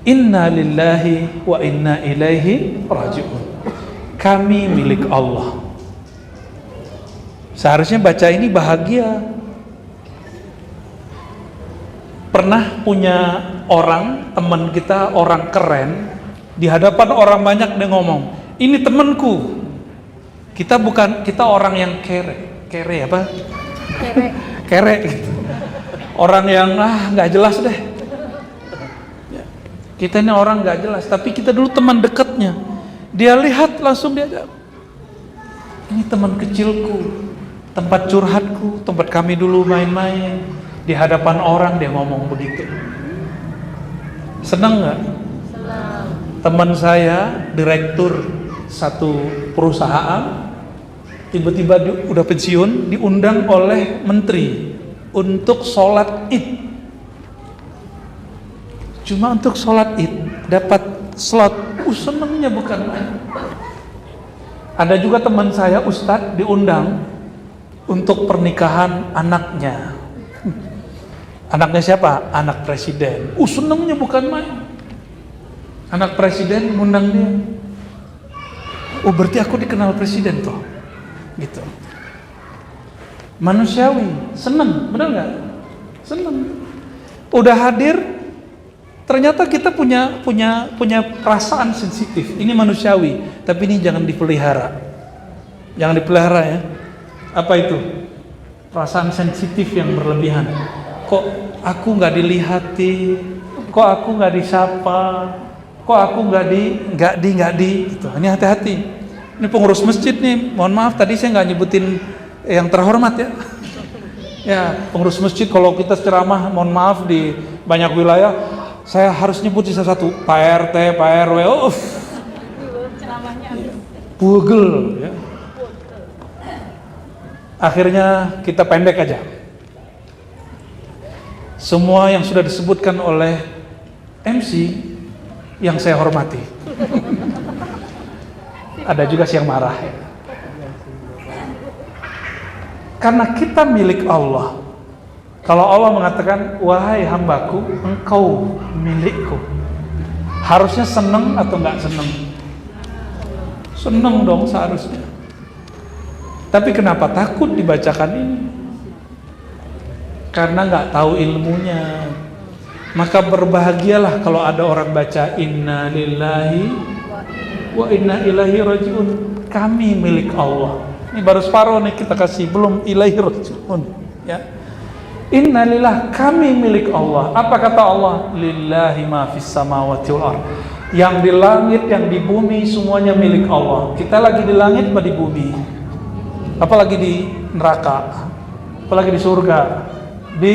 Inna lillahi wa inna ilaihi raji'un. Kami milik Allah. Seharusnya baca ini bahagia. Pernah punya orang, teman kita, orang keren, di hadapan orang banyak dia ngomong, ini temanku. Kita orang yang kere apa? Kere gitu. Orang yang nggak jelas deh. Kita ini orang nggak jelas, tapi kita dulu teman dekatnya. Dia lihat langsung dia, ini teman kecilku, tempat curhatku, tempat kami dulu main-main. Di hadapan orang dia ngomong begitu. Senang nggak? Senang. Teman saya direktur satu perusahaan, tiba-tiba udah pensiun, diundang oleh menteri untuk sholat id. Cuma untuk sholat id dapat slot. Senangnya bukan main. Ada juga teman saya ustadz diundang untuk pernikahan anaknya. Anaknya siapa? Anak presiden. Senangnya bukan main. Anak presiden ngundang dia. Berarti aku dikenal presiden toh. Gitu. Manusiawi, senang, benar nggak? Senang. Udah hadir, ternyata kita punya perasaan sensitif. Ini manusiawi, tapi ini jangan dipelihara. Jangan dipelihara ya. Apa itu? Perasaan sensitif yang berlebihan. Kok aku nggak dilihati, kok aku nggak disapa, kok aku nggak di gitu. Ini hati-hati. Ini pengurus masjid nih, mohon maaf tadi saya nggak nyebutin yang terhormat ya. Ya, pengurus masjid kalau kita ceramah, mohon maaf di banyak wilayah saya harus nyebut satu Pak RT, Pak RW. Ceramahnya pugel ya. Akhirnya kita pendek aja. Semua yang sudah disebutkan oleh MC yang saya hormati. Ada juga yang marah ya. Karena kita milik Allah. Kalau Allah mengatakan, wahai hambaku, engkau milikku, harusnya seneng atau nggak seneng? Seneng dong seharusnya. Tapi kenapa takut dibacakan ini? Karena nggak tahu ilmunya. Maka berbahagialah kalau ada orang baca inna lillahi wa inna ilaihi raji'un. Kami milik Allah. Ini baru separuh nih kita kasih, belum ilaihi raji'un ya. Innalillah, kami milik Allah. Apa kata Allah? Lillahi ma fis samawati wal ardh. Yang di langit, yang di bumi semuanya milik Allah. Kita lagi di langit apa di bumi? Apalagi di neraka? Apalagi di surga? Di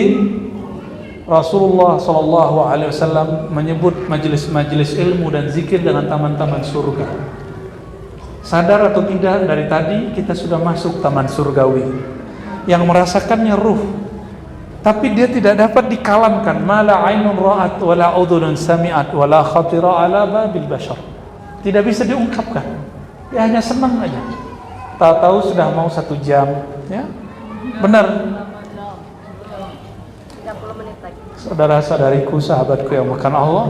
Rasulullah SAW menyebut majelis-majelis ilmu dan zikir dengan taman-taman surga. Sadar atau tidak, dari tadi kita sudah masuk taman surgawi yang merasakannya ruh, tapi dia tidak dapat dikalamkan. Mala ainun ra'at wala udhunun sami'at wala khatira ala babil bashar. Tidak bisa diungkapkan. Dia hanya senang aja. Tahu-tahu sudah mau 1 jam ya. Benar. Saudara-saudariku, sahabatku yang makan Allah,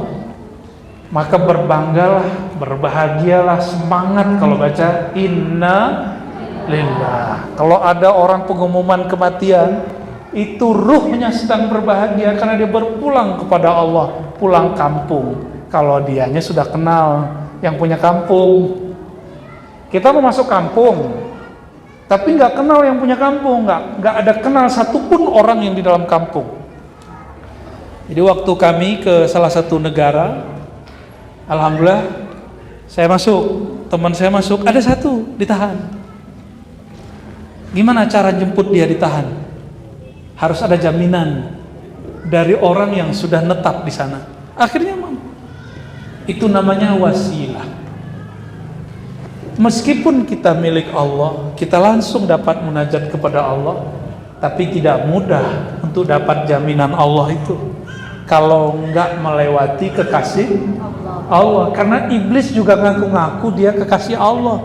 maka berbanggalah, berbahagialah, semangat kalau baca inna lillah. Kalau ada orang pengumuman kematian, itu ruhnya sedang berbahagia karena dia berpulang kepada Allah, pulang kampung. Kalau dianya sudah kenal yang punya kampung. Kita mau masuk kampung, tapi nggak kenal yang punya kampung, nggak ada kenal satupun orang yang di dalam kampung. Jadi waktu kami ke salah satu negara, alhamdulillah saya masuk, teman saya masuk, ada satu ditahan. Gimana cara jemput dia ditahan? Harus ada jaminan dari orang yang sudah netap di sana. Akhirnya itu namanya wasilah. Meskipun kita milik Allah, kita langsung dapat munajat kepada Allah, tapi tidak mudah untuk dapat jaminan Allah itu kalau enggak melewati kekasih Allah. Karena iblis juga ngaku-ngaku dia kekasih Allah,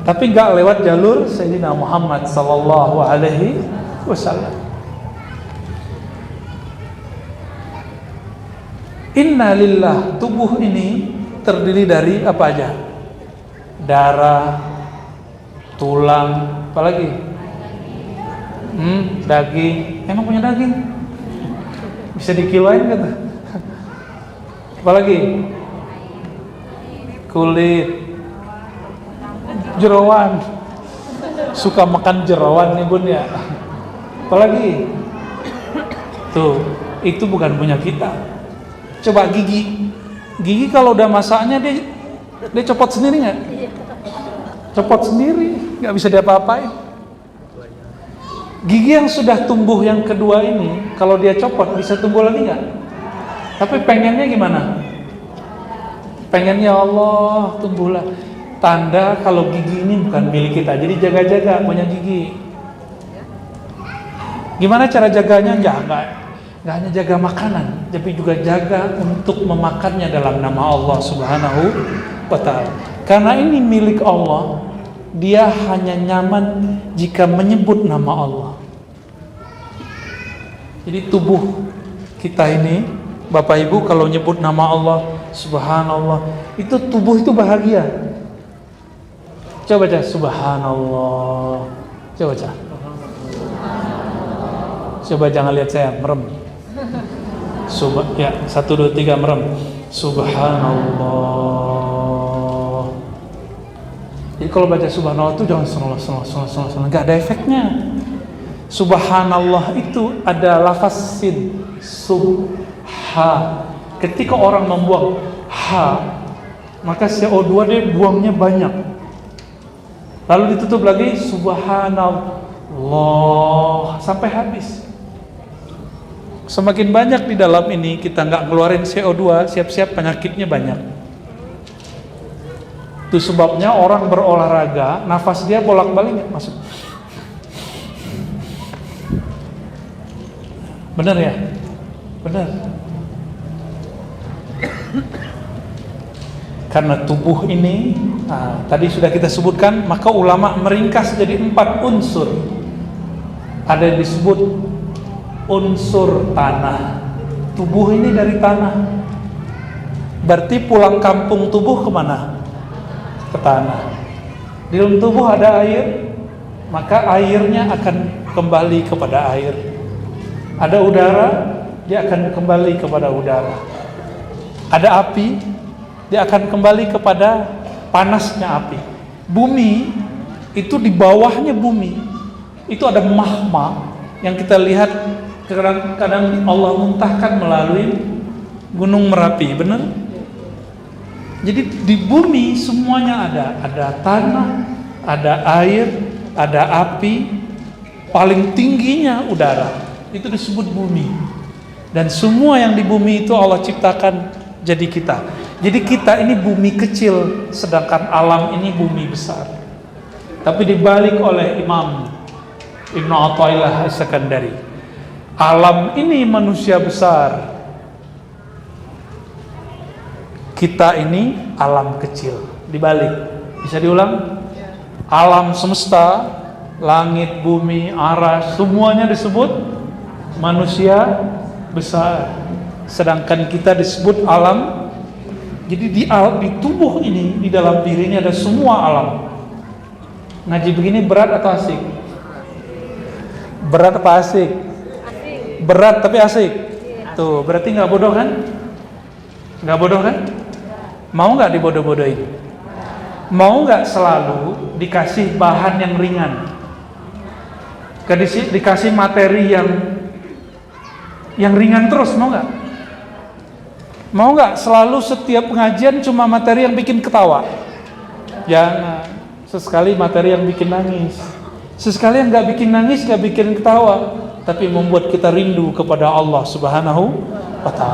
tapi enggak lewat jalur Sayyidina Muhammad sallallahu alaihi wasallam. Inna lillah, tubuh ini terdiri dari apa aja? Darah, tulang, apalagi? Daging. Emang punya daging? Bisa dikiloin gitu. Apalagi? Kulit, jerawan. Suka makan jerawan nih bun ya. Apalagi? Tuh, itu bukan punya kita. Coba gigi. Gigi kalau udah masaknya dia copot sendiri nggak? Copot sendiri, nggak bisa diapa-apain. Gigi yang sudah tumbuh yang kedua ini, kalau dia copot bisa tumbuh lagi nggak? Tapi pengennya gimana? Pengennya Allah tumbuhlah. Tanda kalau gigi ini bukan milik kita. Jadi jaga-jaga punya gigi. Gimana cara jaganya? Nggak hanya jaga makanan, tapi juga jaga untuk memakannya dalam nama Allah Subhanahu wa ta'ala. Karena ini milik Allah, dia hanya nyaman jika menyebut nama Allah. Jadi tubuh kita ini, Bapak Ibu, kalau nyebut nama Allah, Subhanallah, itu tubuh itu bahagia. Coba baca Subhanallah. Coba baca. Coba jangan lihat saya merem. Ya, 1, 2, 3 merem. Subhanallah. Jadi kalau baca Subhanallah itu jangan subhanallah, nggak ada efeknya. Subhanallah itu ada lafaz sin, subha. Ketika orang membuang ha, maka CO2 dia buangnya banyak. Lalu ditutup lagi Subhanallah sampai habis. Semakin banyak di dalam ini kita nggak ngeluarin CO2, siap-siap penyakitnya banyak. Itu sebabnya orang berolahraga, nafas dia bolak-balik masuk. Benar ya? Benar. Karena tubuh ini, tadi sudah kita sebutkan, maka ulama meringkas jadi 4 unsur. Ada yang disebut unsur tanah. Tubuh ini dari tanah. Berarti pulang kampung tubuh kemana? Ke tanah. Di dalam tubuh ada air, maka airnya akan kembali kepada air. Ada udara, dia akan kembali kepada udara. Ada api, dia akan kembali kepada panasnya api. Bumi itu di bawahnya bumi itu ada magma yang kita lihat kadang-kadang Allah muntahkan melalui Gunung Merapi, benar? Jadi di bumi semuanya ada tanah, ada air, ada api, paling tingginya udara. Itu disebut bumi. Dan semua yang di bumi itu Allah ciptakan jadi kita. Jadi kita ini bumi kecil, sedangkan alam ini bumi besar. Tapi dibalik oleh Imam Ibnu Athaillah As-Sakandari. Alam ini manusia besar, kita ini alam kecil. Dibalik, bisa diulang? Alam semesta, langit, bumi, aras, semuanya disebut manusia besar, sedangkan kita disebut alam. Jadi di tubuh ini, di dalam diri ini ada semua alam. Ngaji begini berat atau asik? Berat apa asik? Berat tapi asik. Tuh, berarti nggak bodoh kan? Nggak bodoh kan? Mau nggak dibodoh-bodohin? Mau nggak selalu dikasih bahan yang ringan? Dikasih materi yang ringan terus, mau nggak? Mau nggak selalu setiap pengajian cuma materi yang bikin ketawa? Jangan. Sesekali materi yang bikin nangis. Sesekali yang nggak bikin nangis, nggak bikin ketawa, tapi membuat kita rindu kepada Allah Subhanahu wa ta'ala.